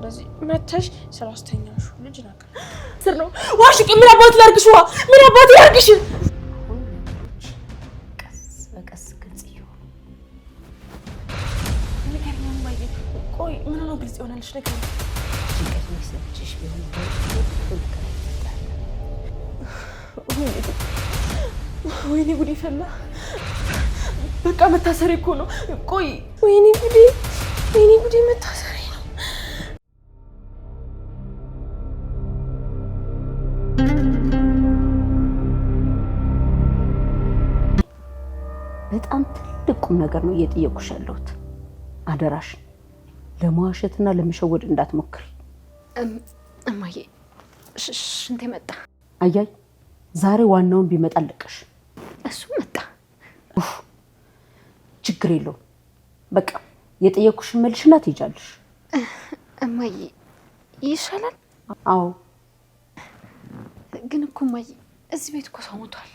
እንደዚህ መተሽ ስላስተኛሹ ልጅ ነገር ስር ነው ዋሽቂ ምን አባት ላርግሽ ምን አባት ያርግሽ ቀስ በቀስ ግልጽ ይሆን ነገር ነው ማየ ቆይ ምን ነው ግልጽ ይሆናልሽ ነገር ጭንቀት መስለችሽ ቢሆን ወይኔ ጉዴ ፈላ በቃ መታሰሪ እኮ ነው ቆይ ወይኔ ጉዴ መታሰሪ ነው በጣም ትልቅ ቁም ነገር ነው እየጠየቁሽ ያለሁት አደራሽ ለመዋሸትና ለመሸወድ እንዳትሞክሪ እማዬ ሽንቴ መጣ አያይ ዛሬ ዋናውን ቢመጣልቀሽ እሱ መጣ ችግር የለውም በቃ የጠየቁሽን መልሽና ትይጃለሽ እማዬ ይሻላል አዎ ግን እኮ እማዬ እዚህ ቤት እኮ ሰው ሞቷል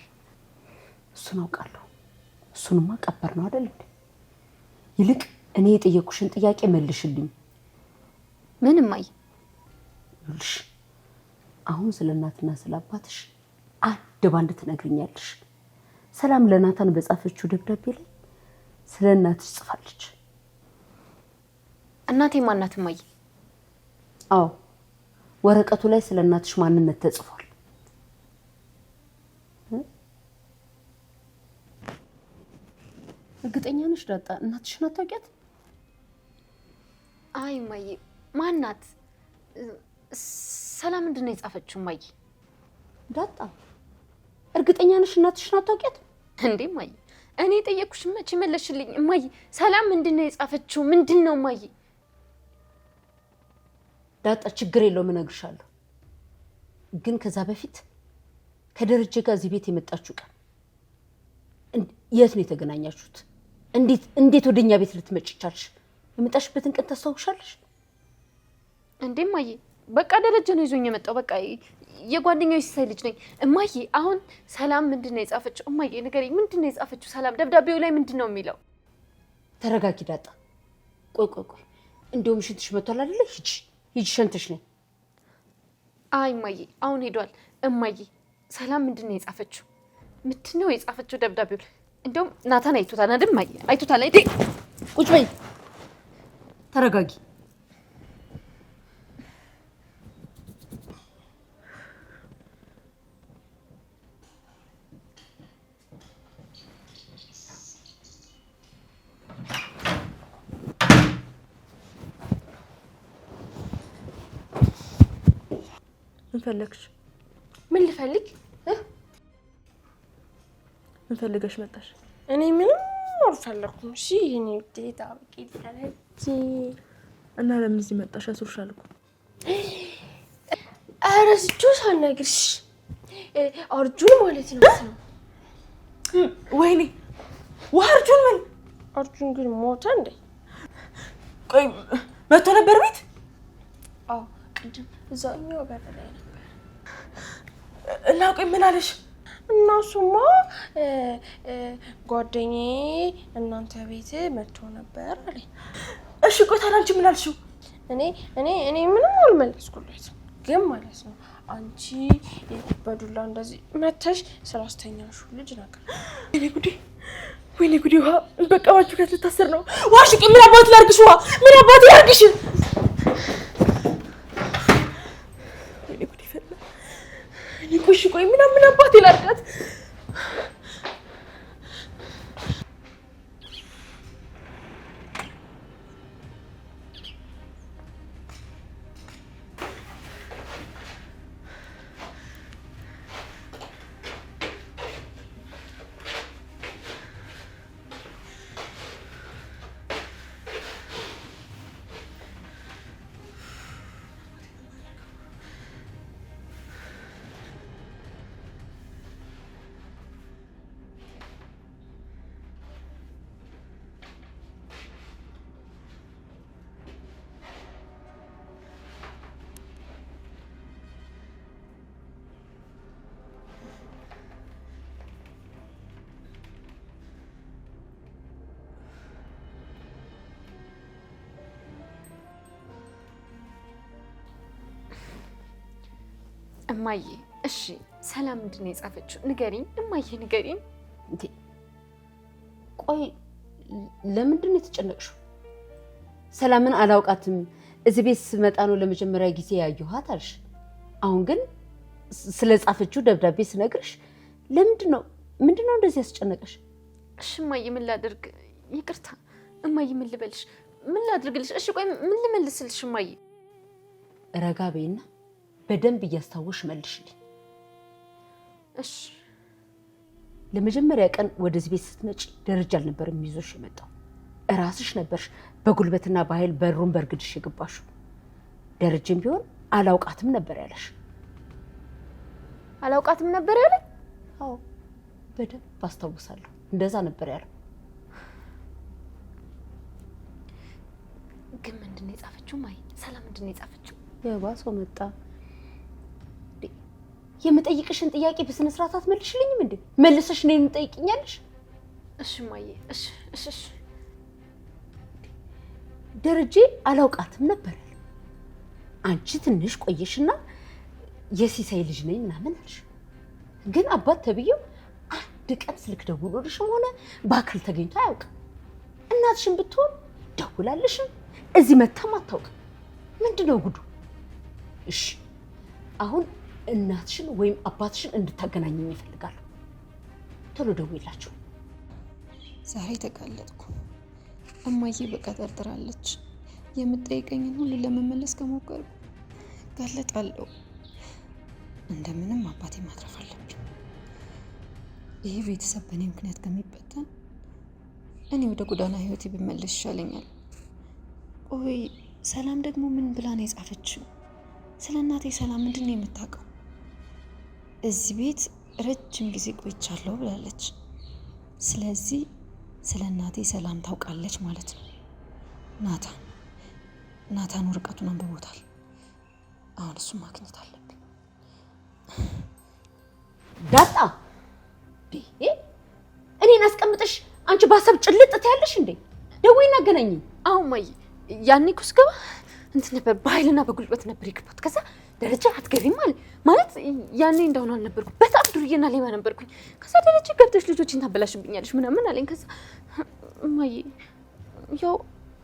እሱን አውቃለሁ እሱንማ ቀበር ነው አይደል ይልቅ እኔ የጠየቁሽን ጥያቄ መልሽልኝ ምን እማዬ ይልሽ አሁን ስለናትና ስለአባትሽ አንድ ባንድ ትነግሪኛለሽ ሰላም ለናታን በጻፈችው ደብዳቤ ላይ ስለናትሽ ጽፋለች እናቴ ማናት እማዬ አዎ ወረቀቱ ላይ ስለናትሽ ማንነት ተጽፏል እርግጠኛ ነሽ ዳጣ እናትሽን አታውቂያት አይ እማዬ ማናት ሰላም ምንድን ነው የጻፈችው እማዬ ዳጣ እርግጠኛ ነሽ እናትሽን አታውቂያት እንዴ እማዬ እኔ ጠየቅኩሽ መቼ መለሽልኝ እማዬ ሰላም ምንድን ነው የጻፈችው ምንድን ነው እማዬ ዳጣ ችግር የለውም እነግርሻለሁ ግን ከዛ በፊት ከደረጀ ጋር እዚህ ቤት የመጣችሁ ቀን የት ነው የተገናኛችሁት እንዴት ወደኛ ቤት ልትመጪ ቻልሽ የመጣሽበትን ቀን ታስታውሻለሽ እንዴ እማዬ በቃ ደረጀ ነው ይዞኝ የመጣው በቃ የጓደኛው ሲሳይ ልጅ ነኝ እማዬ አሁን ሰላም ምንድን ነው የጻፈችው እማዬ ንገሪኝ ምንድን ነው የጻፈችው ሰላም ደብዳቤው ላይ ምንድን ነው የሚለው ተረጋጊ ዳጣ ቆይ እንደውም ሽንትሽ መጥቷል አይደል ሂጂ ሸንተሽ ነኝ አይ እማዬ አሁን ሄዷል እማዬ ሰላም ምንድን ነው የጻፈችው ምንድን ነው የጻፈችው ደብዳቤው እንደውም ናታን አይቶታል አይደል እማዬ አይቶታል አይደል ቁጭ በይ ተረጋጊ እንፈልግሽ ምን ልፈልግ እንፈልገሽ መጣሽ እኔ ምንም አልፈለኩም እሺ እኔ ዴታ በቂ ተለጂ እና ለምን እዚህ መጣሽ አስርሻል እኮ አረስጆስ አልነግርሽ አርጁን ማለት ነው ወይኔ ወርጁን ምን አርጁን ግን ሞተ እንዴ ቆይ መጥቶ ነበር ቤት አዎ ቅድም እዛኛው በር ላይ ነበር እና ቆይ ምን አለሽ እናሱማ ጓደኛዬ እናንተ ቤት መጥቶ ነበር አለኝ እሺ ቆይ ታዲያ አንቺ ምን አልሽው እኔ ምንም አልመለስኩለትም ግን ማለት ነው አንቺ በዱላ እንደዚህ መተሽ ስላስተኛሹ ልጅ ነገር ወይኔ ጉዴ ውሃ በቃ ባንቺ ጋር ልታሰር ነው ዋሽቂ ምን አባት ላርግሽ ምን አባት ያርግሽ ወይኔ ጉዴ ፈላ እኔ ቆይ ምን አባት ላርጋት እማዬ እሺ ሰላም ምንድን ነው የጻፈችው? ንገሪኝ እማዬ ንገሪኝ። እንዴ ቆይ ለምንድን ነው የተጨነቅሽው? ሰላምን አላውቃትም፣ እዚህ ቤት ስመጣ ነው ለመጀመሪያ ጊዜ ያየኋት አልሽ። አሁን ግን ስለ ጻፈችው ደብዳቤ ስነግርሽ ምንድን ነው እንደዚህ ያስጨነቀሽ? እሺ እማዬ ምን ላድርግ? ይቅርታ እማዬ ምን ልበልሽ? ምን ላድርግልሽ? እሺ ቆይ ምን ልመልስልሽ እማዬ? ረጋ በይና በደንብ እያስታወሽ መልሽልኝ። እሺ ለመጀመሪያ ቀን ወደዚህ ቤት ስትመጪ ደረጃ አልነበረም ይዞሽ የመጣው፣ እራስሽ ነበርሽ በጉልበትና በኃይል በሩን በርግድሽ የገባሽው። ደረጀም ቢሆን አላውቃትም ነበር ያለሽ። አላውቃትም ነበር ያለ? አዎ በደንብ አስታውሳለሁ፣ እንደዛ ነበር ያለው። ግን ምንድን ነው የጻፈችው ማይ? ሰላም ምንድን ነው የጻፈችው? የባሰው መጣ። የምጠይቅሽን ጥያቄ በስነ ስርዓት አትመልሽልኝም እንዴ? መልሰሽ ነው የምጠይቅኛለሽ? እሺ ማየ እሺ እሺ እሺ። ደረጀ አላውቃትም ነበር። አንቺ ትንሽ ቆየሽና የሲሳይ ልጅ ነኝ ምናምን አልሽ። ግን አባት ተብዬው አንድ ቀን ስልክ ደውሎልሽም ሆነ በአካል ተገኝቶ አያውቅም። እናትሽን ብትሆን ደውላልሽም እዚህ መታም አታውቅም። ምንድነው ጉዱ? እሺ አሁን እናትሽን ወይም አባትሽን እንድታገናኘኝ ይፈልጋሉ። ቶሎ ደውይላችሁ። ዛሬ ተጋለጥኩ። እማዬ በቃ ጠርጥራለች። የምጠይቀኝን ሁሉ ለመመለስ ከሞከርኩ ጋለጣለሁ። እንደምንም አባቴ ማትረፍ አለብኝ። ይህ ቤተሰብ በእኔ ምክንያት ከሚበተን እኔ ወደ ጎዳና ህይወቴ ብመለስ ይሻለኛል። ቆይ ሰላም ደግሞ ምን ብላ ነው የጻፈችው? ስለ እናቴ ሰላም ምንድን ነው የምታውቀው? እዚህ ቤት ረጅም ጊዜ ቆይቻለሁ ብላለች። ስለዚህ ስለ እናቴ ሰላም ታውቃለች ማለት ነው። ናታን ወረቀቱን አንብቦታል። አሁን እሱን ማግኘት አለብኝ። ዳጣ እኔን አስቀምጠሽ አንቺ በሀሳብ ጭልጥ ያለሽ እንዴ? ደውይና አገናኝኝ። አሁን ማየ ያኔ እኮ ስገባ እንትን ነበር፣ በኃይልና በጉልበት ነበር የገባሁት። ከዛ ደረጃ አትገቢም ማለት ያኔ እንደሆነ አልነበርኩም። በጣም ዱርዬና ሌባ ነበርኩኝ። ከዛ ደረጃ ገብተሽ ልጆችን ታበላሽብኛለሽ ምናምን አለኝ። ከዛ እማዬ ያው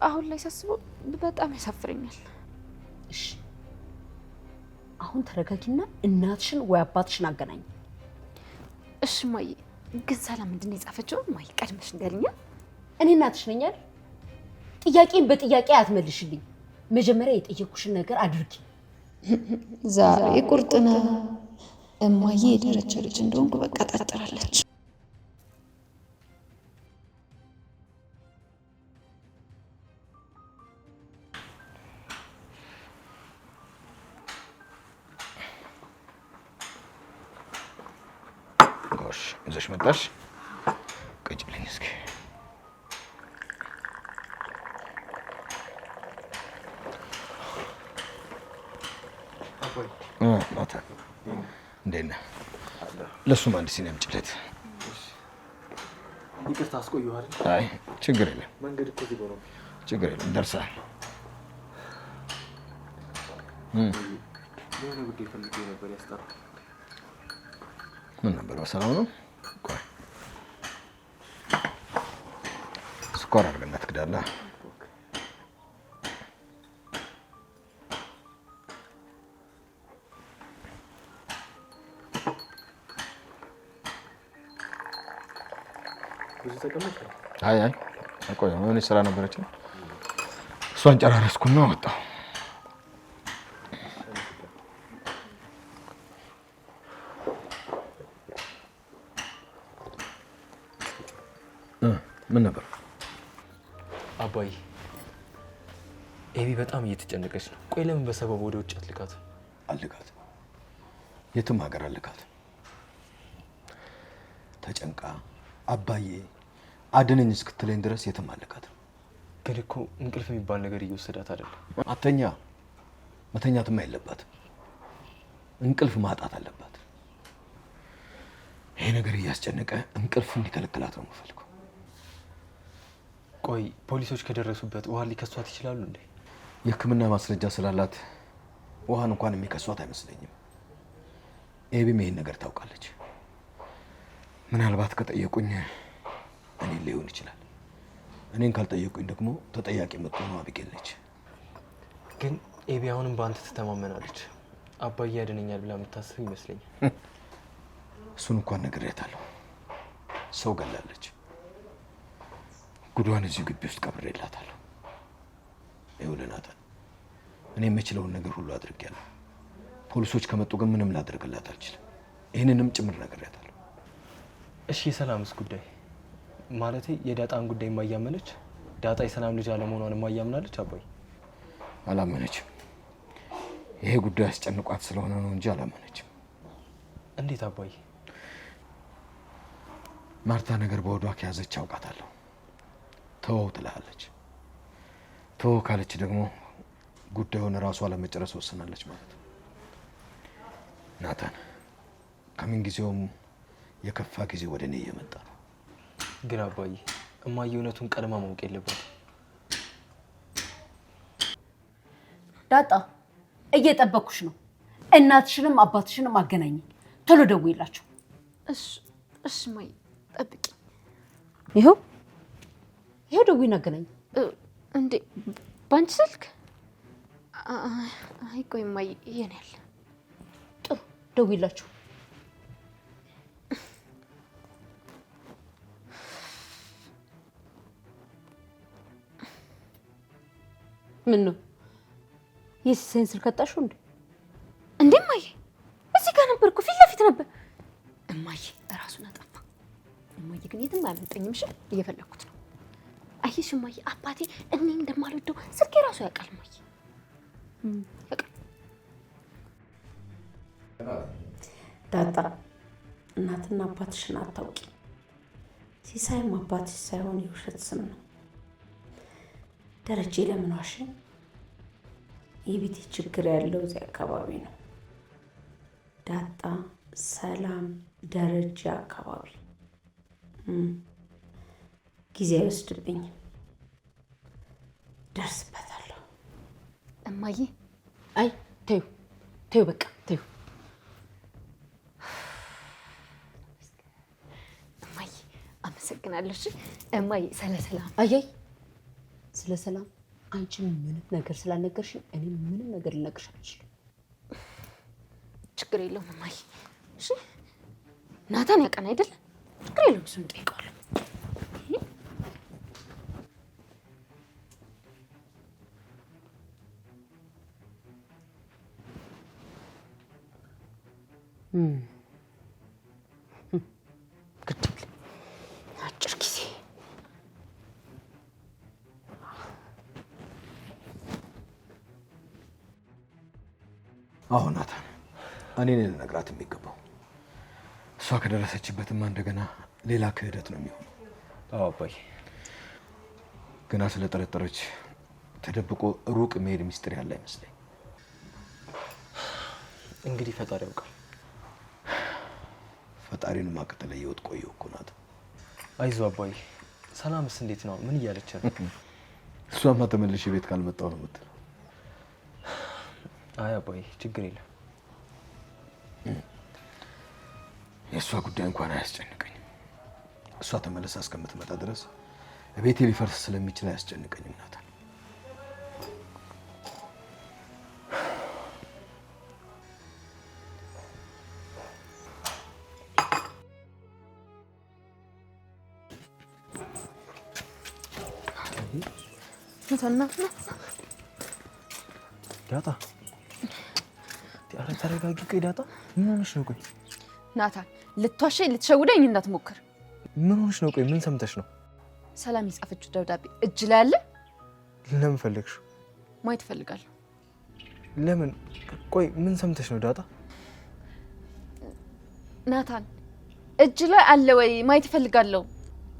አሁን ላይ ሳስበው በጣም ያሳፍረኛል። እሺ አሁን ተረጋጊና እናትሽን ወይ አባትሽን አገናኝ። እሺ እማዬ። ግን ሰላም ምንድን ነው የጻፈችው? እማዬ ቀድመሽ ንገሪኝ። እኔ እናትሽ ነኝ አይደል? ጥያቄን በጥያቄ አትመልሽልኝ። መጀመሪያ የጠየኩሽን ነገር አድርጊ። ዛሬ ቁርጥ ነው። እማዬ የደረጀ ልጅ እንደሆንኩ በቃ ጠርጥራለች። ጎሽ ይዘሽ መጣሽ። ቅጭልኝ እስኪ። ናታን እንዴት ነህ? ለእሱም አንድ ሲኒ አምጪለት። ይቅርታ አስቆየኋል። አይ ችግር የለም፣ መንገድ እኮ እዚህ ነው። ችግር የለም፣ ደርሰሃል። የሆነ ጉዳይ ፈልጌ ነበር ያስጠራ። ምን ነበር? በሰላም ነው? ቆይ ስኳር አድርገና ትክዳለህ። ብዙ ተቀመጥ። አይ ቆይ የሆነች ስራ ነበረችኝ፣ እሷን ጨራረስኩና ወጣሁ። ምን ነበር? አባዬ ኤቢ በጣም እየተጨነቀች ነው። ቆይ ለምን በሰበብ ወደ ውጭ አትልካት? አልልካት፣ የትም ሀገር አልልካት። ተጨንቃ አባዬ አድነኝ እስክትለኝ ድረስ የትም አልልካት። ግን እኮ እንቅልፍ የሚባል ነገር እየወሰዳት አይደለም። መተኛትማ የለባትም፣ እንቅልፍ ማጣት አለባት። ይሄ ነገር እያስጨነቀ እንቅልፍ እንዲከለክላት ነው የምፈልገው። ቆይ ፖሊሶች ከደረሱበት ውሃ ሊከሷት ይችላሉ እንዴ? የሕክምና ማስረጃ ስላላት ውሃን እንኳን የሚከሷት አይመስለኝም። ኤቢም ይሄን ነገር ታውቃለች። ምናልባት ከጠየቁኝ እኔን ሊሆን ይችላል። እኔን ካልጠየቁኝ ደግሞ ተጠያቂ የምትሆነው አቢጌል ነች። ግን ኤቢ አሁንም በአንተ ትተማመናለች። አባዬ ያድነኛል ብላ የምታስብ ይመስለኛል። እሱን እንኳን ነግሬያታለሁ። ሰው ገላለች። ጉዷን እዚሁ ግቢ ውስጥ ቀብሬላታለሁ። ይኸውልህ ናታን፣ እኔ የምችለውን ነገር ሁሉ አድርጌያለሁ። ፖሊሶች ከመጡ ግን ምንም ላደርግላት አልችልም። ይህንንም ጭምር ነግሬያታለሁ። እሺ የሰላምስ ጉዳይ ማለቴ የዳጣን ጉዳይ የማያመነች ዳጣ የሰላም ልጅ አለመሆኗን የማያምናለች? አባይ አላመነችም። ይሄ ጉዳይ አስጨንቋት ስለሆነ ነው እንጂ አላመነችም። እንዴት አባይ? ማርታ ነገር በወዷ ከያዘች አውቃታለሁ። ተወው ትላለች። ተወው ካለች ደግሞ ጉዳዩን ራሷ ለመጨረስ ወስናለች ማለት ነው። ናታን፣ ከምን ጊዜውም የከፋ ጊዜ ወደ እኔ እየመጣ ነው። ግን አባዬ እማዬ እውነቱን ቀድማ ማወቅ የለባትም። ዳጣ እየጠበኩሽ ነው። እናትሽንም አባትሽንም አገናኝ። ቶሎ ደውይላቸው። እሺ ማይ ጠብቂ። ይኸው ደውይና አገናኝ። እንዴ ባንቺ ስልክ? አይ ቆይ ማይ የኔ ያለ ጥሩ ደውይላቸው። ምን ነው የሲሳይን ስልክ አጣሽው እንዴ? እንዴ እማዬ እዚህ ጋር ነበር እኮ ፊት ለፊት ነበር። እማዬ እራሱን አጠፋ። እማዬ ግን የትም አያመልጠኝም። እሺ እየፈለኩት ነው። አየሽ እማዬ አባቴ እኔ እንደማልወደው ስልኬ ራሱ ያውቃል። እማዬ ዳጣ እናትና አባትሽን አታውቂ። ሲሳይም አባትሽ ሳይሆን የውሸት ስም ነው። ደረጀ ለምን ዋሸኝ? የቤቴ ችግር ያለው እዚህ አካባቢ ነው። ዳጣ፣ ሰላም፣ ደረጃ አካባቢ ጊዜ አይወስድብኝም፣ ደርስበታለሁ። እማዬ አይ ተይው በቃ ተይው። እማዬ አመሰግናለሁ። እሺ እማዬ ስለ ሰላም አያይ ስለ ሰላም አንቺ ምንም ነገር ስላልነገርሽኝ እኔ ምንም ነገር ልነግርሽ አልችልም። ችግር የለውም እማዬ። እሺ ናታን ያውቃል አይደል? ችግር የለውም፣ እሱን እጠይቀዋለሁ። ግድ የለም አጭር ጊዜ አሁን ናታን፣ እኔ ነኝ ልነግራት የሚገባው። እሷ ከደረሰችበትማ እንደገና ሌላ ክህደት ነው የሚሆነው። አዎ አባዬ። ገና ስለጠረጠረች ተደብቆ ሩቅ መሄድ ሚስጥር ያለ አይመስለኝ። እንግዲህ ፈጣሪ ያውቃል። ፈጣሪን ማቀጠለ ይወጥ ቆየው እኮ ናት። አይዞህ አባዬ። ሰላምስ እንዴት ነው? ምን እያለች ነው? እሷማ ተመልሼ ቤት ካልመጣሁ ነው የምትለው። አይ አባዬ ችግር የለም። የእሷ ጉዳይ እንኳን አያስጨንቀኝም። እሷ ተመለሳ እስከምትመጣ ድረስ ቤቴ ሊፈርስ ስለሚችል አያስጨንቀኝም ናታን። ዳጣ ኧረ ተረጋጊ። ቆይ ዳጣ ምን ሆነሽ ነው? ቆይ ናታን ልትዋሸኝ ልትሸውደኝ እንዳትሞክር። ምን ሆነሽ ነው? ቆይ ምን ሰምተሽ ነው? ሰላም የጻፈችው ደብዳቤ እጅ ላይ አለ። ለምን ፈለግሽው? ማየት እፈልጋለሁ። ለምን? ቆይ ምን ሰምተሽ ነው ዳጣ? ናታን እጅ ላይ አለ ወይ? ማየት እፈልጋለሁ።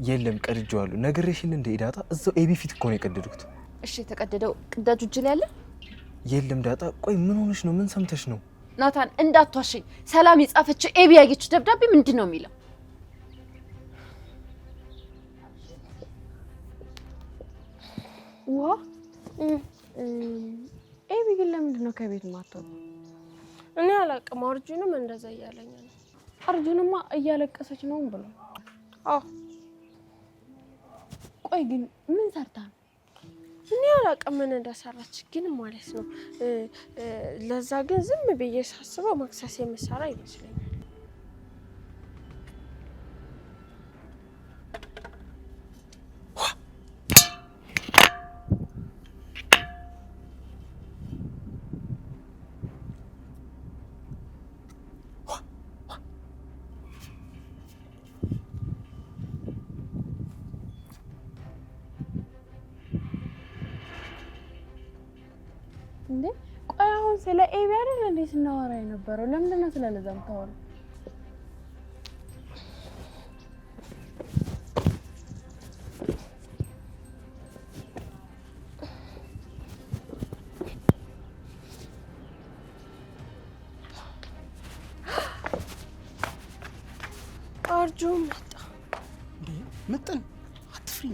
የለም ቀድጄዋለሁ። ነግሬሽል እንደ ዳጣ እዛው ኤቢ ፊት እኮ ነው የቀደድኩት። እሺ የተቀደደው ቅዳጁ እጅ ላይ አለ? የለም ዳጣ። ቆይ ምን ሆነሽ ነው? ምን ሰምተሽ ነው? ናታን እንዳትዋሸኝ። ሰላም የጻፈችው ኤቢ ያየችው ደብዳቤ ምንድን ነው የሚለው? ኤቢ ግን ለምንድን ነው ከቤት ማትወጣው? እኔ አላቅም። አርጁንም እንደዛ እያለኝ ነው። አርጁንማ እያለቀሰች ነው ብሎ። አዎ ቆይ ግን ምን ሰርታ ነው? እኔ አላቅም ምን እንደሰራች ግን ማለት ነው። ለዛ ግን ዝም ብዬ ሳስበው መክሰስ የምሰራ ይመስለኛል። እንዴ ቆይ አሁን ስለ ኤቢ አይደል እንዴ ስናወራ የነበረው? ለምንድን ነው ስለለዛ የምታወራው? አርጁን መጣ። እንዴ መጣን? አትፍሪ።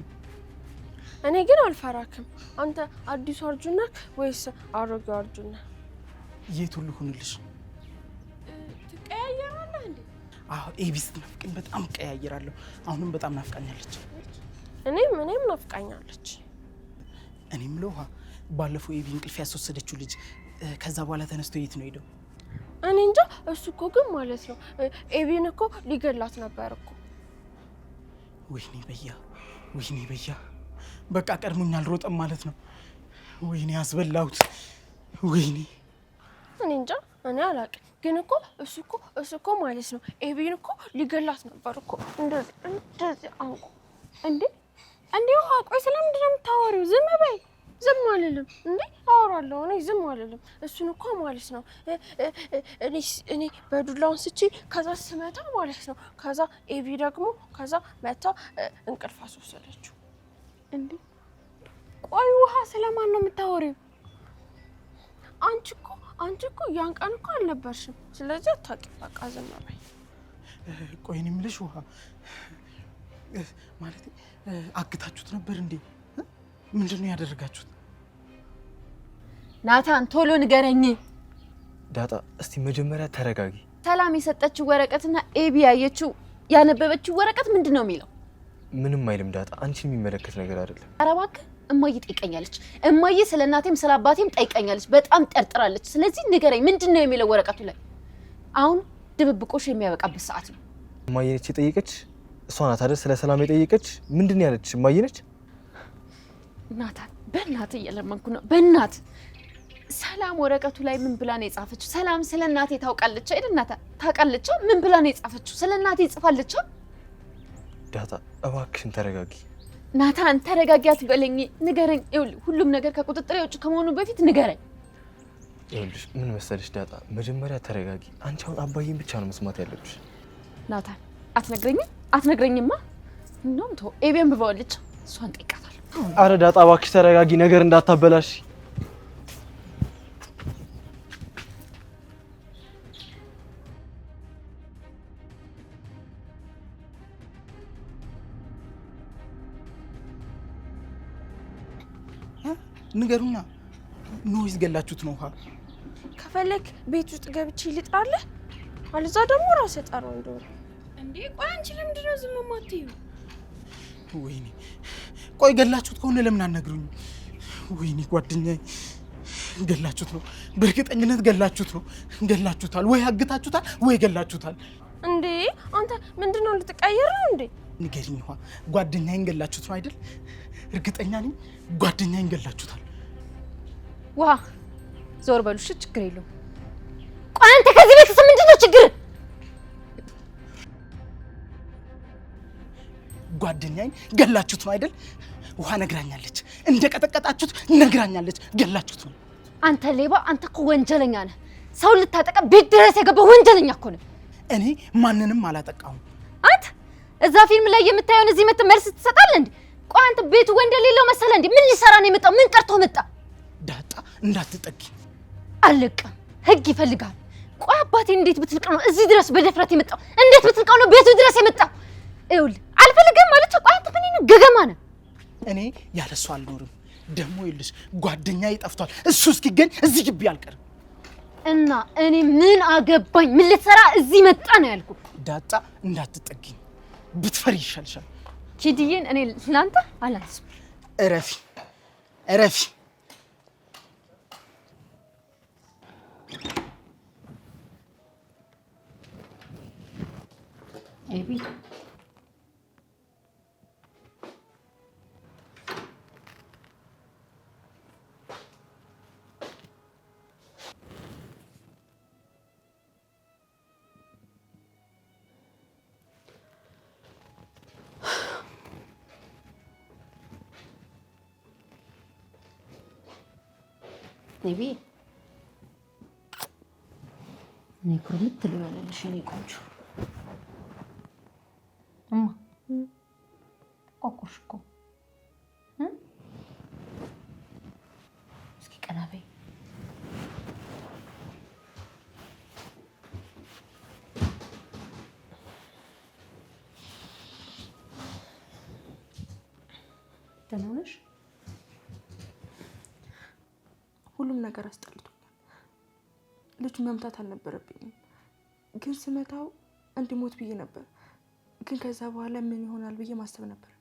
እኔ ግን አልፈራክም። አንተ አዲሱ አርጁን ነህ ወይስ አሮጌው አርጁን ነህ? የቱ ልሁንልሽ? ትቀያየራለህ እንዴ? አዎ ኤቢ ስትናፍቀኝ በጣም እቀያየራለሁ። አሁንም በጣም ናፍቃኛለች። እኔም ናፍቃኛለች። እኔም ለውሃ ባለፈው ኤቢ እንቅልፍ ያስወሰደችው ልጅ ከዛ በኋላ ተነስቶ የት ነው ሄደው? እኔ እንጃ። እሱ እኮ ግን ማለት ነው ኤቢን እኮ ሊገላት ነበር እኮ። ወይኔ በያ በቃ ቀድሞኝ አልሮጠም ማለት ነው። ወይኔ አስበላሁት። ወይኔ እኔ እንጃ። እኔ አላውቅም። ግን እኮ እሱ እኮ ማለት ነው ኤቢን እኮ ሊገላት ነበር እኮ። እንደዚህ አንቆ እንዴ ውሃ ቆይ ስለምንድን ነው የምታወሪው? ዝም በይ። ዝም አልልም እንዴ አወራለሁ። እኔ ዝም አልልም። እሱን እኮ ማለት ነው እኔ በዱላውን ስቺ ከዛ ስመታ ማለት ነው ከዛ ኤቢ ደግሞ ከዛ መታ እንቅልፍ አስወሰደችው። እንዴ ቆይ ውሃ ስለማን ነው የምታወሪው? አንቺ እኮ ያን ቀን እኮ አልነበርሽም። ስለዚህ አታውቂም። በቃ ዝም በይ። ቆይ እኔ የምልሽ ውሃ ማለት አግታችሁት ነበር እንዴ? ምንድን ነው ያደረጋችሁት? ናታን ቶሎ ንገረኝ። ዳጣ እስቲ መጀመሪያ ተረጋጊ። ሰላም የሰጠችው ወረቀትና ኤቢ ያየችው ያነበበችው ወረቀት ምንድን ነው የሚለው? ምንም አይልም ዳጣ፣ አንቺን የሚመለከት ነገር አይደለም። ኧረ እባክህ እማዬ ጠይቀኛለች። እማዬ ስለ እናቴም ስለ አባቴም ጠይቀኛለች። በጣም ጠርጥራለች። ስለዚህ ንገረኝ ምንድን ነው የሚለው ወረቀቱ ላይ? አሁን ድብብቆሽ የሚያበቃበት ሰዓት ነው። እማዬ ነች የጠየቀች? እሷ ናት አይደል ስለ ሰላም የጠየቀች? ምንድን ነው ያለች? እማዬ ነች? ናታን በእናትህ እየለመንኩ ነው። በእናትህ ሰላም ወረቀቱ ላይ ምን ብላ ነው የጻፈችው? ሰላም ስለ እናቴ ታውቃለች አይደል? ናታን ታውቃለች። ምን ብላ ነው የጻፈችው? ስለ እናቴ ጽፋለች። ዳጣ እባክሽን ተረጋጊ። ናታን ተረጋጊ አትበለኝ፣ ንገረኝ። ይኸውልህ ሁሉም ነገር ከቁጥጥሬ ውጭ ከመሆኑ በፊት ንገረኝ። ይኸውልሽ ምን መሰለሽ ዳጣ፣ መጀመሪያ ተረጋጊ። አንቺ አሁን አባዬን ብቻ ነው መስማት ያለብሽ። ናታን አትነግረኝማ። እንደውም ተው ኤቢን ብባወልች እሷን ጠይቃታለሁ። አረ ዳጣ እባክሽ ተረጋጊ፣ ነገር እንዳታበላሽ። ንገሩና ኖይዝ ገላችሁት ነው? ውሃ ከፈለክ ቤት ውስጥ ገብቼ ልጥራለህ፣ አለዛ ደግሞ ራስህ ጠራው እንደው። እንዴ ቆይ አንቺ ለምንድን ነው ዝም የማትይው? ወይኔ ቆይ ገላችሁት ከሆነ ለምን አትነግሩኝ? ወይኔ ጓደኛዬ ገላችሁት ነው፣ በእርግጠኝነት ገላችሁት ነው። ገላችሁታል ወይ አግታችሁታል ወይ ገላችሁታል። እንዴ አንተ ምንድነው ልትቀየር ነው እንዴ? ንገሪኝ ውሃ፣ ጓደኛዬን ገላችሁት ነው አይደል? እርግጠኛ ነኝ ጓደኛዬን ገላችሁታል። ውሃ ዞር በሉሽ፣ ችግር የለውም። ቆይ አንተ ከዚህ ቤተሰብ ምንድን ነው ችግር? ጓደኛዬን ገላችሁት ነው አይደል? ውሃ ነግራኛለች፣ እንደ ቀጠቀጣችሁት ነግራኛለች። ገላችሁት ነው። አንተ ሌባ፣ አንተ እኮ ወንጀለኛ ነህ። ሰው ልታጠቃ ቤት ድረስ የገባው ወንጀለኛ እኮ ነህ። እኔ ማንንም አላጠቃሁም። አንተ እዛ ፊልም ላይ የምታየውን እዚህ መተህ መልስ ትሰጣለህ እንዴ? ቆይ አንተ ቤቱ ወንድ የሌለው መሰለህ እንዴ? ምን ሊሰራ ነው የመጣው? ምን ቀርቶ መጣ? ዳጣ እንዳትጠጊ። አለቀም፣ ህግ ይፈልጋል። ቆይ አባቴ እንዴት ብትልቅ ነው እዚህ ድረስ በደፍረት የመጣው? እንዴት ብትልቀው ነው ቤቱ ድረስ የመጣው? ይኸውልህ አልፈልግም ማለት ቆይ አንተ ምን ነው ገገማ ነህ? እኔ ያለሷ አልኖርም። ደግሞ ይልሽ ጓደኛዬ ጠፍቷል። እሱ እስኪገኝ እዚህ ግቢ አልቀርም። እና እኔ ምን አገባኝ? ምን ልትሰራ እዚህ መጣ ነው ያልኩት። ዳጣ እንዳትጠጊኝ ብትፈሪ ይሻልሻል። ኪድዬን እኔ ላንተ አላስብ። እረፊ እረፊ። ኤቢ ኤቢ እኔ ኩርምት ልበልልሽ የኔ ቆንጆ እማ ቆቆሽ እኮ እስኪ ቀና በይ። ደህና ነሽ? ሁሉም ነገር አስጠልቶኛል። ልጁ መምታት አልነበረብኝም፣ ግን ስመታው እንዲሞት ብዬ ነበር። ግን ከዛ በኋላ ምን ይሆናል ብዬ ማሰብ ነበረብኝ።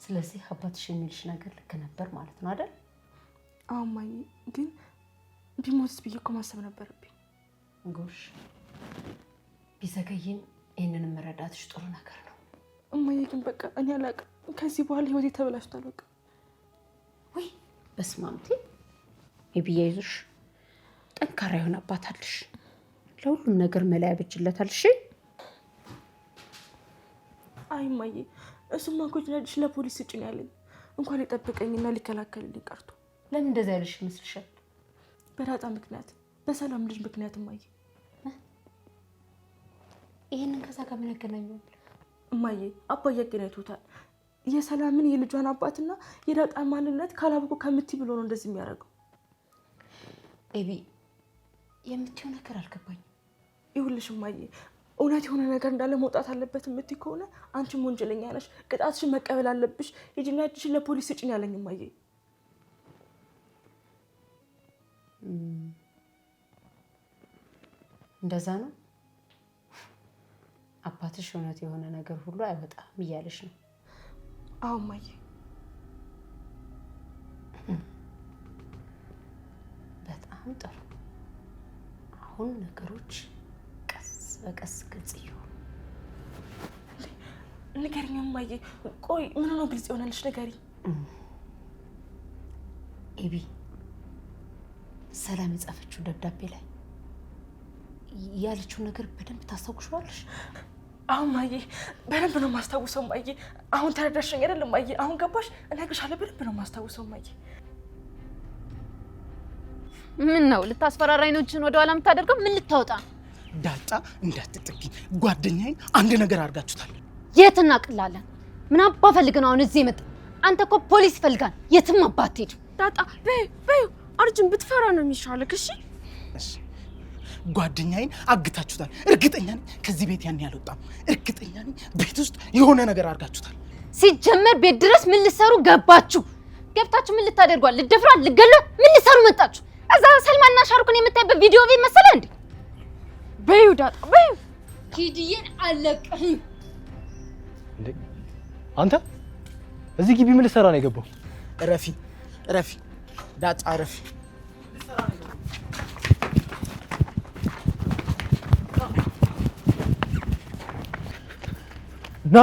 ስለዚህ አባትሽ የሚልሽ ነገር ልክ ነበር ማለት ነው አይደል? አዎ ማዬ፣ ግን ቢሞትስ ብዬ እኮ ማሰብ ነበረብኝ። ጎሽ፣ ቢዘገይም ይህንን መረዳትሽ ጥሩ ነገር ነው። እማዬ ግን በቃ እኔ አላውቅም። ከዚህ በኋላ ህይወቴ ተበላሽቷል። በቃ ወይ በስማምቴ ኤቢዬ ይዞሽ ጠንካራ የሆነ አባት አለሽ። ለሁሉም ነገር መላ ያበጅለታል። እሺ አይ እማዬ፣ እሱማ እኮ ልጅ ለፖሊስ ስጭኝ ያለኝ እንኳን ሊጠብቀኝና ሊከላከልልኝ ቀርቶ። ለምን እንደዛ ያለሽ ይመስልሻል? በዳጣ ምክንያት፣ በሰላም ልጅ ምክንያት እማዬ። ይሄንን ከዛ ጋር ምን ያገናኘዋል? እማዬ አባዬ አገናኝቶታል። የሰላምን የልጇን አባትና የዳጣን ማንነት ካላወቁ ከምትይ ብሎ ነው እንደዚህ የሚያደርገው። ኤቢ የምትይው ነገር አልገባኝም። ይኸውልሽ እማዬ፣ እውነት የሆነ ነገር እንዳለ መውጣት አለበት የምትይ ከሆነ አንቺም ወንጀለኛ ነሽ፣ ቅጣትሽን መቀበል አለብሽ። ሂጂና እጅሽን ለፖሊስ ስጭኝ ያለኝ እማዬ። እንደዛ ነው? አባትሽ እውነት የሆነ ነገር ሁሉ አይወጣም እያለሽ ነው? አዎ እማዬ። በጣም ጥሩ። አሁን ነገሮች ቀስ በቀስ ግልጽ ይሆኑ። ንገሪኝ እማዬ። ቆይ ምን ነው ግልጽ ይሆናልሽ? ንገሪኝ። ኤቢ ሰላም የጻፈችው ደብዳቤ ላይ ያለችው ነገር በደንብ ታስታውሻለሽ? አሁን እማዬ በደንብ ነው የማስታውሰው እማዬ። አሁን ተረዳሽኝ አይደል እማዬ? አሁን ገባሽ? እነግርሻለሁ፣ በደንብ ነው የማስታውሰው እማዬ። ምን ነው ልታስፈራራኝ ነው? እጅን ወደ ኋላ የምታደርገው ምን ልታወጣ? ዳጣ እንዳትጠጊኝ፣ ጓደኛዬን አንድ ነገር አድርጋችሁታል። የት እናቅላለን? ምን አባ ፈልግ ነው አሁን እዚህ የመጣ? አንተ እኮ ፖሊስ ይፈልጋል። የትም አባት ሄዱ። ዳጣ በይ አርጅን ብትፈራ ነው የሚሻልክ። እሺ እሺ፣ ጓደኛዬን አግታችሁታል። እርግጠኛ ነኝ ከዚህ ቤት ያን ያልወጣም። እርግጠኛ ነኝ ቤት ውስጥ የሆነ ነገር አድርጋችሁታል። ሲጀመር ቤት ድረስ ምን ልትሰሩ ገባችሁ? ገብታችሁ ምን ልታደርጓል? ልትደፍሯል? ልትገሏል? ምን ልትሰሩ መጣችሁ? እዛ ሰልማና ሻርኩን የምታይበት ቪዲዮ ቤት መሰለ እንዴ? በዩ ዳጣ በዩ። ኪድዬን አለቅህም እንዴ! አንተ እዚህ ግቢ ምን ልትሰራ ነው የገባው? እረፊ ዳጣ እረፊ። ና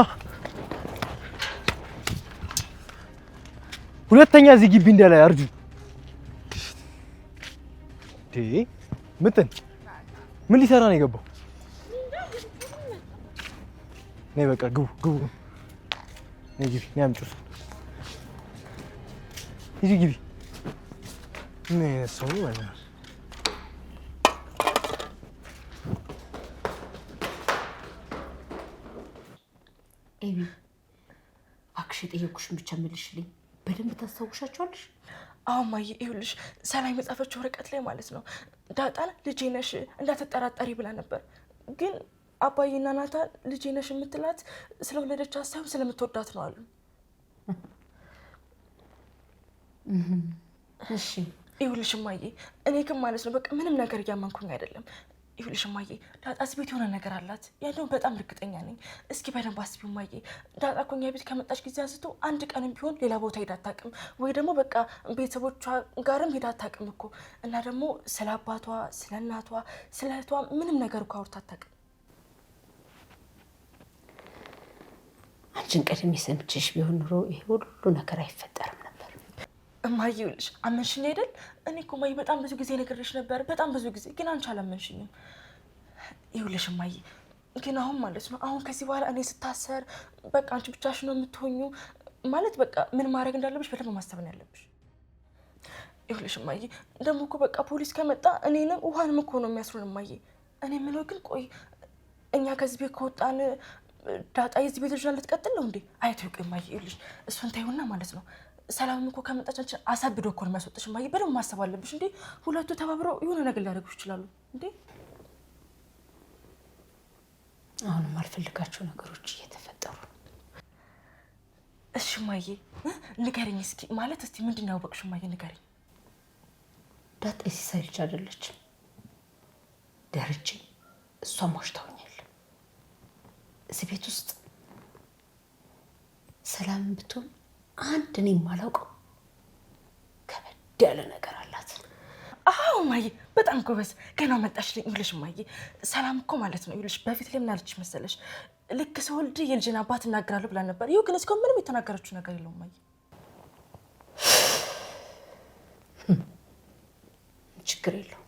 ሁለተኛ እዚህ ግቢ እንዳላይ አርጁ። ምጥን ምን ሊሰራ ነው የገባው? ነይ በቃ ግቡ። ነይ ግቢ፣ ነይ አምጪው። ሂጂ ግቢ። ምን አይነት ሰው ነው ማለት ነው? ኤቢ እባክሽ የጠየኩሽን ብቻ መልሽልኝ። በደንብ ታስታውሻቸዋለሽ? አዎ እማዬ፣ ይኸውልሽ ሰላም የጻፈችው ወረቀት ላይ ማለት ነው ዳጣን ልጄ ነሽ እንዳትጠራጠሪ ብላ ነበር። ግን አባዬና ናታን ልጄ ነሽ የምትላት ስለወለደች ሳይሆን ስለምትወዳት ነው አሉ። እሺ ይኸውልሽ እማዬ እኔ ግን ማለት ነው በቃ ምንም ነገር እያመንኩኝ አይደለም። ይኸውልሽ እማዬ ዳጣ እዚህ ቤት የሆነ ነገር አላት። ያለው በጣም እርግጠኛ ነኝ። እስኪ በደንብ አስቢው እማዬ። ዳጣ እኮ እኛ ቤት ከመጣች ጊዜ አንስቶ አንድ ቀንም ቢሆን ሌላ ቦታ ሄዳ አታውቅም፣ ወይ ደግሞ በቃ ቤተሰቦቿ ጋርም ሄዳ አታውቅም እኮ። እና ደግሞ ስለ አባቷ፣ ስለ እናቷ፣ ስለ እህቷ ምንም ነገር እኮ አውርታ አታውቅም። አንቺን ቀድሜ ሰምቼሽ ቢሆን ኑሮ ይሄ ሁሉ ነገር አይፈጠርም ነበር። እማዬ ይኸውልሽ አመንሽኝ አይደል? እኔ እኮ እማዬ በጣም ብዙ ጊዜ ነግሬሽ ነበር፣ በጣም ብዙ ጊዜ፣ ግን አንቺ አላመንሽኝም። ይኸውልሽ እማዬ ግን አሁን ማለት ነው አሁን ከዚህ በኋላ እኔ ስታሰር በቃ አንቺ ብቻሽን ነው የምትሆኙ ማለት በቃ ምን ማድረግ እንዳለብሽ በደንብ ማሰብ ነው ያለብሽ። ይኸውልሽ እማዬ ደግሞ እኮ በቃ ፖሊስ ከመጣ እኔንም ውሃንም እኮ ነው የሚያስሩን እማዬ። እኔ የምለው ግን ቆይ እኛ ከዚህ ቤት ከወጣን ዳጣ የዚህ ቤት ልጅ ልትቀጥል ነው እንዴ? አይተውቅ እማዬ። ይኸውልሽ እሱን ታይውና ማለት ነው ሰላምም እኮ ከመጣች አንቺ አሳብዶ እኮ ነው የሚያስወጥሽ እማዬ። በደንብ ማሰብ አለብሽ እንዴ። ሁለቱ ተባብረው የሆነ ነገር ሊያደርጉሽ ይችላሉ እንዴ። አሁንም አልፈልጋቸው ነገሮች እየተፈጠሩ ነው። እሺ እማዬ ንገሪኝ እስኪ ማለት እስቲ ምንድን ነው ያወቅሽው እማዬ ንገሪኝ። ዳጣ የሲሳይ ልጅ አይደለችም ደረጀ፣ እሷም ዋሽታውኛል። እዚህ ቤት ውስጥ ሰላም ብትሆን አንድ እኔ የማላውቀው ከበድ ያለ ነገር አላት። አዎ እማዬ በጣም ጎበዝ፣ ገና መጣሽልኝ። ይኸውልሽ እማዬ ሰላም እኮ ማለት ነው ይኸውልሽ በፊት ላይ ምን አለችሽ መሰለሽ? ልክ ስወልድ የልጅን አባት እናገራለሁ ብላ ነበር። ይኸው ግን እስካሁን ምንም የተናገረችው ነገር የለውም እማዬ። ችግር የለውም።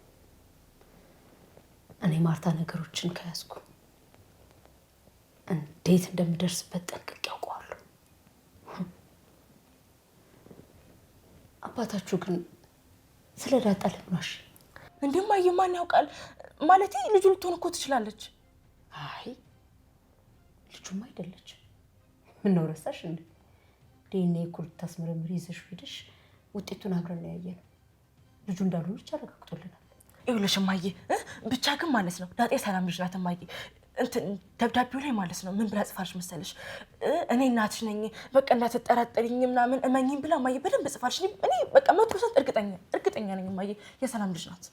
እኔ ማርታ ነገሮችን ከያዝኩ እንዴት እንደምደርስበት ጠንቅቄ ያውቀዋለሁ። አባታችሁ ግን ስለ ዳጣ ለምኗሽ እንዴ እማዬ? ማን ያውቃል ማለት ልጁ ልትሆን እኮ ትችላለች። አይ ልጁም አይደለችም። ምነው ረሳሽ እንዴ? ዲኤንኤ እኮ ልታስመረምሪ ይዘሽ ሄደሽ ውጤቱን አብረን ነው ያየነው። ልጁ እንዳልሆነች አረጋግጦልናል። ይኸውልሽ እማዬ ብቻ ግን ማለት ነው ዳጣ ሰላም ልጅ ናት እማዬ። እንትን ደብዳቤው ላይ ማለት ነው ምን ብላ ጽፋልሽ መሰለሽ? እኔ እናትሽ ነኝ በቃ እንዳትጠራጠሪኝ ምናምን እመኝኝ ብላ እማዬ በደንብ ጽፋልሽ። እኔ በቃ 100% እርግጠኛ ነኝ እማዬ የሰላም ልጅ ናት።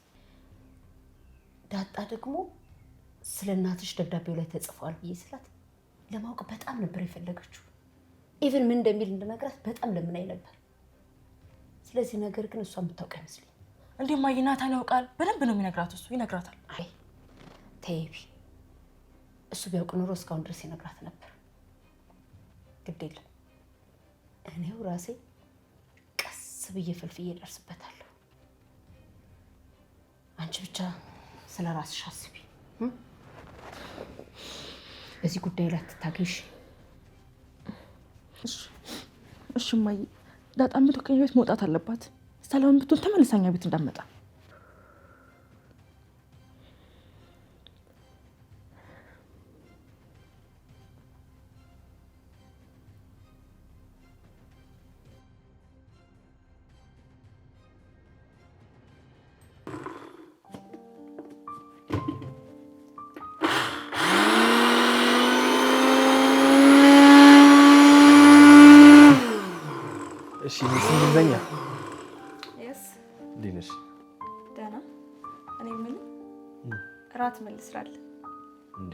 ዳጣ ደግሞ ስለ እናትሽ ደብዳቤው ላይ ተጽፏል ብዬ ስላት ለማወቅ በጣም ነበር የፈለገችው። ኢቭን ምን እንደሚል እንድነግራት በጣም ለምናኝ ነበር። ስለዚህ ነገር ግን እሷ የምታውቅ አይመስለኝም። እንዴ እማዬ ናታን ያውቃል፣ በደንብ ነው የሚነግራት፣ እሱ ይነግራታል። አይ ተይቢ፣ እሱ ቢያውቅ ኖሮ እስካሁን ድረስ ይነግራት ነበር። ግድ የለም እኔው ራሴ ቀስ ብዬ ፈልፍዬ እደርስበታለሁ። አንቺ ብቻ ስለ ራስሽ አስቢ። በዚህ ጉዳይ ላይ ትታገሽ። እሺ እማዬ ዳጣም ብትሆን ከእኛ ቤት መውጣት አለባት። ሰላም ብትሆን ተመልሳኛ ቤት እንዳትመጣ። እሺ እንግሊዘኛ የስ እንዴት ነሽ? ደህና። እኔ ምን እራት ምን ልስራልህ? እንዴ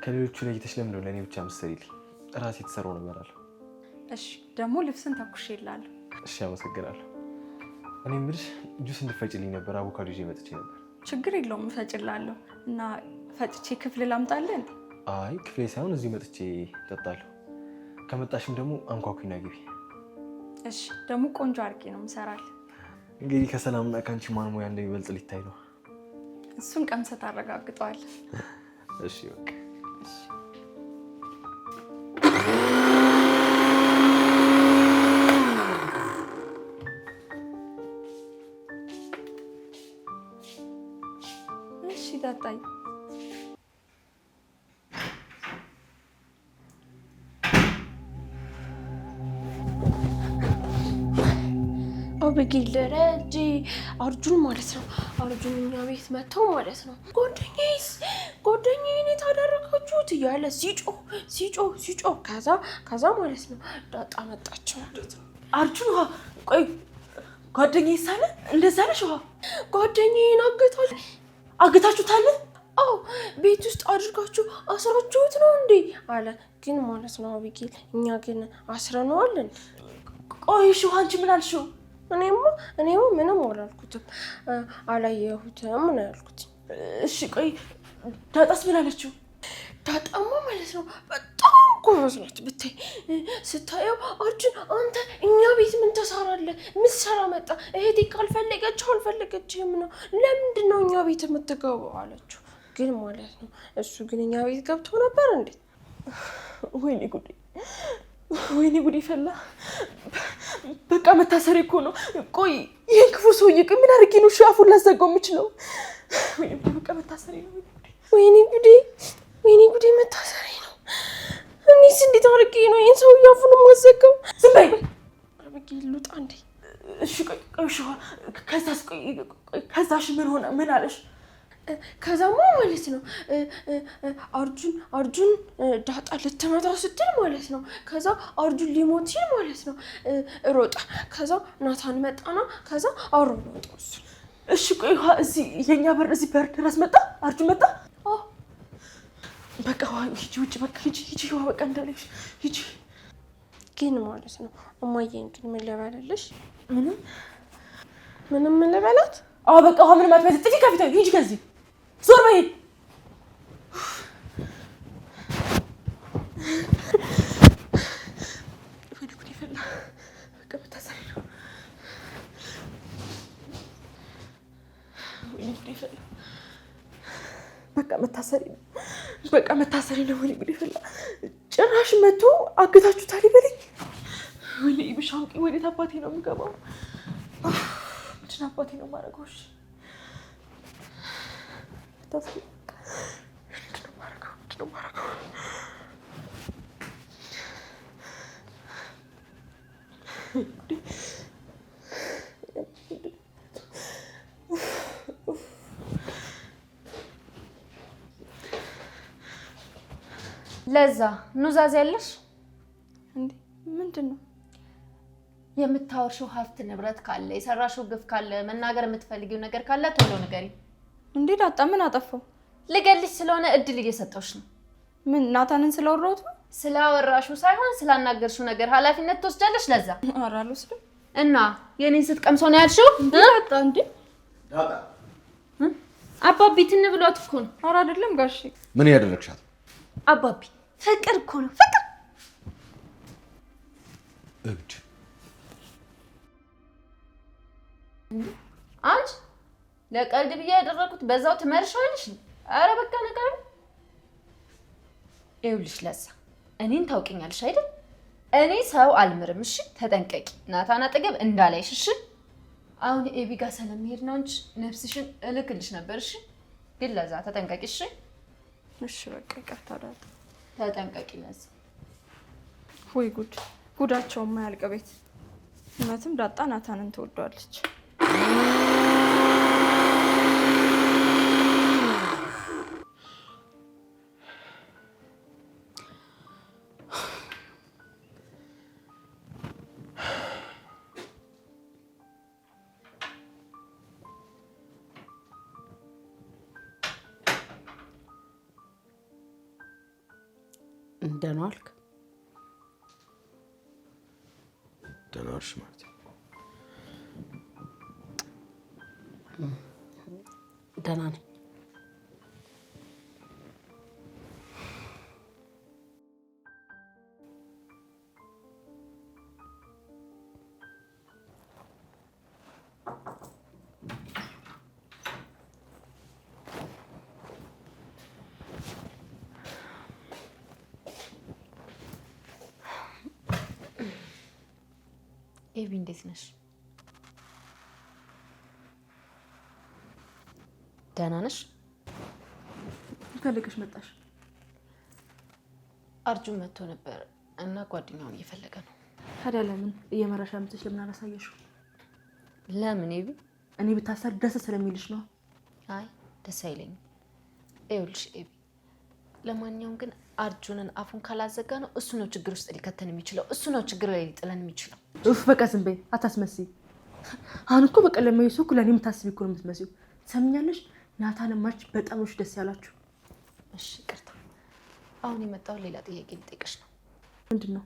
ከሌሎቹ ለይተሽ ለምን ነው ለእኔ ብቻ የምትሰሪልኝ? እራት የተሰራው ነገር አለ። እሺ ደግሞ ልብስን ተኩሼ እላለሁ። እሺ አመሰግናለሁ። እኔ የምልሽ ጁስ እንድፈጭልኝ ነበር፣ አቮካዶ ይዤ መጥቼ ነበር። ችግር የለውም እፈጭልሃለሁ። እና ፈጭቼ ክፍል ላምጣልህ እንዴ? አይ ክፍሌ ሳይሆን እዚህ መጥቼ እጠጣለሁ። ከመጣሽም ደግሞ አንኳኩኝና ግቢ። እሺ ደግሞ ቆንጆ አድርጌ ነው የምሰራልህ። እንግዲህ ከሰላምና ከአንቺ ማን ሙያ እንደሚበልጥ ሊታይ ነው። እሱን ቀምሰህ ታረጋግጠዋለህ። እሺ በቃ እሺ ዳጣይ አበጊል ደረጀ አርጁን ማለት ነው። አርጁን እኛ ቤት መጥተው ማለት ነው ጓደኛዬን የታደረጋችሁት እያለ ሲጮህ ከዛ ማለት ነው ዳጣ መጣች ማለት ነው። አርጁን ቆይ ጓደኛዬ ሳለ እንደዛ ነሽ? ጓደኛዬን አግታችሁታል? አዎ ቤት ውስጥ አድርጋችሁ አስራችሁት ነው እንዴ አለ። ግን ማለት ነው አቢጌል እኛ ግን አስረነዋለን። ቆይ እሺ አንቺ ምን አልሽው? እኔማ ምንም አላልኩትም፣ አላየሁትም ነው ያልኩት። እሺ ቆይ ዳጣስ ምን አለችው? ዳጣማ ማለት ነው በጣም ጎበዝ ናት ብታይ። ስታየው አርጁን አንተ እኛ ቤት ምን ትሰራለህ? ምትሰራ መጣ እህቴ ካልፈለገችው አልፈለገችም ነው ለምንድን ነው እኛ ቤት የምትገባው አለችው። ግን ማለት ነው እሱ ግን እኛ ቤት ገብቶ ነበር እንዴ? ወይኔ ጉዴ ፈላ። በቃ መታሰሪ እኮ ነው። ቆይ ይሄን ክፉ ሰውዬ ምን አድርጌ ነው አፉን ላዘጋው የምችለው? በቃ መታሰሪ ነው። ወይኔ ጉዴ መታሰሪ ነው። እኔስ እንዴት አድርጌ ነው ይሄን ሰውዬ አፉን ማዘጋው? ዝም በይ አቢጌል ልውጣ እንዴ? እሺ ቆይ ከዛሽ ምን ሆነ? ምን አለሽ? ከዛማ ማለት ነው አርጁን ዳጣ ልትመታ ስትል ማለት ነው። ከዛ አርጁን ሊሞት ሲል ማለት ነው ሮጣ። ከዛ ናታን መጣና ከዛ አሮጣ እሱ። እሺ ቆይ እዚህ የኛ በር እዚህ በር ድረስ መጣ? አርጁን መጣ? አዎ በቃ ሂጂ ውጭ፣ በቃ ሂጂ በቃ እንዳለሽ ሂጂ። ግን ማለት ነው እማዬን ግን ምን ልበልልሽ? ምንም ምን ልበላት? አዎ በቃ ምንም አትበይ። ጥፊ ከፊት ሂጂ ከዚህ ዞር በይ። በቃ መታሰሪ ነው። ወይኔ ጉዴ ፈላ። ጭራሽ መቶ አግታችሁታል ይበለኝ። ወይኔ ብሻንቂ ወዴት አባቴ ነው የምገባው? ምንድን አባቴ ነው የማደርገው? እሺ ምንድን ነው የማደርገው? ለዛ ኑዛዜ ያለሽ እንዴ? ምንድን ነው የምታወርሽው? ሀብት ንብረት ካለ የሰራሽው ግፍ ካለ መናገር የምትፈልጊው ነገር ካለ ቶሎ ንገሪ። እንዴ ዳጣ ምን አጠፋው? ልገልሽ ስለሆነ እድል እየሰጠሁሽ ነው። ምን ናታንን ስለወራሁት ነው? ስላወራሽው ሳይሆን ስላናገርሽው ነገር ኃላፊነት ትወስጃለሽ። ለዛ ኧረ አልወስድም። እና የኔን ስትቀምሰው ነው ያልሽው? ዳጣ እንዴ ዳጣ አባቢ ትን ብሏት እኮ ነው። ኧረ አይደለም ጋሼ። ምን ያደረግሻት? አባቢ ፍቅር እኮ ነው ፍቅር። እብድ አንቺ ለቀልድ ብዬ ያደረኩት በዛው ትመርሻለሽ። አረ በቃ ነገር ይኸውልሽ፣ ለዛ እኔን ታውቂኛለሽ አይደል? እኔ ሰው አልምርም። እሺ ተጠንቀቂ። ናታን አጠገብ እንዳላይሽ እሺ? አሁን ኤቢ ጋር ስለሚሄድ ነው እንጂ ነፍስሽን እልክልሽ ነበር። እሺ ግን ለዛ ተጠንቀቂ። እሺ እሺ በቃ ይቅርታ ዳጣ። ተጠንቀቂ ለዛ። ወይ ጉዳቸው የማያልቅ ቤት። እውነትም ዳጣ ናታንን ትወዷለች። ደህና ዋልክ? ደህና ዋልሽ ማለት ደህና ነኝ። ኤቢ እንዴት ነሽ? ደህና ነሽ? ፈልገሽ መጣሽ? አርጁን መጥቶ ነበር እና ጓደኛውን እየፈለገ ነው። ታዲያ ለምን እየመረሻ ምትሽ ለምን አላሳየሽው? ለምን ኤቢ? እኔ ብታሰር ደስ ስለሚልሽ ነው። አይ ደስ አይለኝም። ይኸውልሽ ኤቢ፣ ለማንኛውም ግን አርጁንን አፉን ካላዘጋ ነው እሱ ነው ችግር ውስጥ ሊከተን የሚችለው። እሱ ነው ችግር ላይ ሊጥለን የሚችለው። በቃ ዝም በይ፣ አታስመስይ። አሁን እኮ በቃ ለማይሱ እኮ ለኔ የምታስቢ እኮ ነው የምትመስዩ። ሰምኛለሽ? ናታን ማች በጣም ነው ደስ ያላችሁ። እሺ ይቅርታ። አሁን የመጣው ሌላ ጥያቄ ልጠይቅሽ ነው። ምንድን ነው?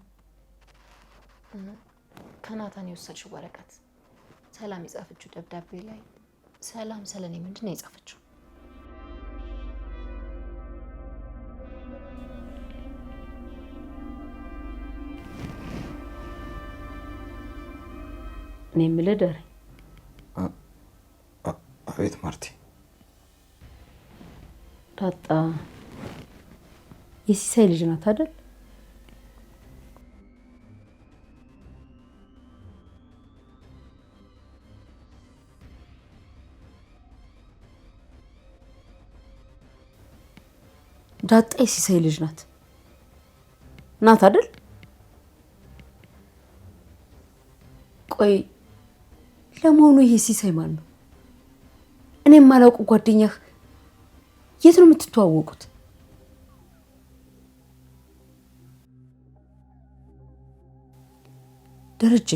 ከናታን የወሰድሽው ወረቀት ሰላም የጻፈችው ደብዳቤ ላይ ሰላም ስለኔ ምንድን ነው የጻፈችው? እኔ የምልህ ደሬ። አቤት ማርቲ። ዳጣ የሲሳይ ልጅ ናት አይደል? ዳጣ የሲሳይ ልጅ ናት አይደል? ቆይ ለመሆኑ ይሄ ሲሳይ ማን ነው? እኔ የማላውቀው ጓደኛህ የት ነው የምትተዋወቁት? ደረጀ፣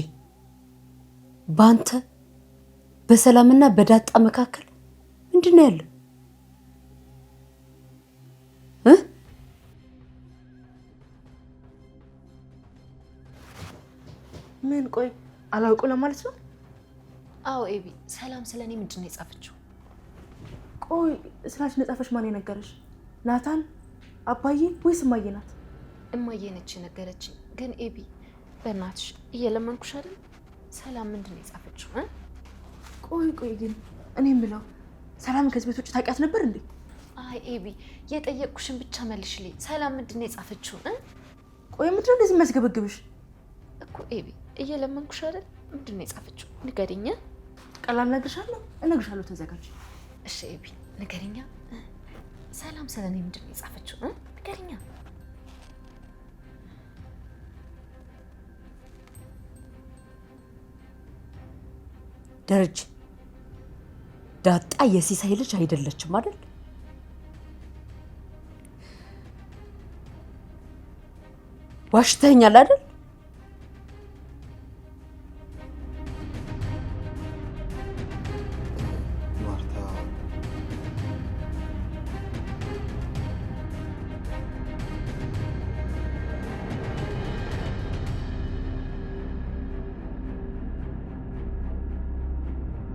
በአንተ በሰላምና በዳጣ መካከል ምንድን ነው ያለው? ምን? ቆይ አላውቀው ለማለት ነው? አዎ ኤቢ፣ ሰላም ስለኔ ምንድን ነው የጻፈችው? ቆይ ስላች ነጻፈሽ ማን የነገረሽ? ናታን፣ አባዬ ወይስ እማዬ ናት? እማዬ ነች የነገረችኝ። ግን ኤቢ በእናትሽ እየለመንኩሽ አይደል? ሰላም ምንድን ነው የጻፈችው? ቆይ ግን እኔም ብለው ሰላም ከዚህ ቤት ውጭ ታውቂያት ነበር እንዴ? አይ ኤቢ፣ የጠየቅኩሽን ብቻ መልሽልኝ። ሰላም ምንድን ነው የጻፈችው? ቆይ ምንድን ነው እንደዚህ የሚያስገበግብሽ እኮ ኤቢ? እየለመንኩሽ አይደል? ምንድን ነው የጻፈችው? ንገሪኛ። ቀላል እነግርሻለሁ። ተዘጋጅ። እሺ ኤቢ ንገሪኛ። ሰላም ስለኔ ምንድን ነው የጻፈችው? ንገሪኛ። ደረጀ፣ ዳጣ የሲሳይ ልጅ አይደለችም አይደል? ዋሽተኸኛል አይደል?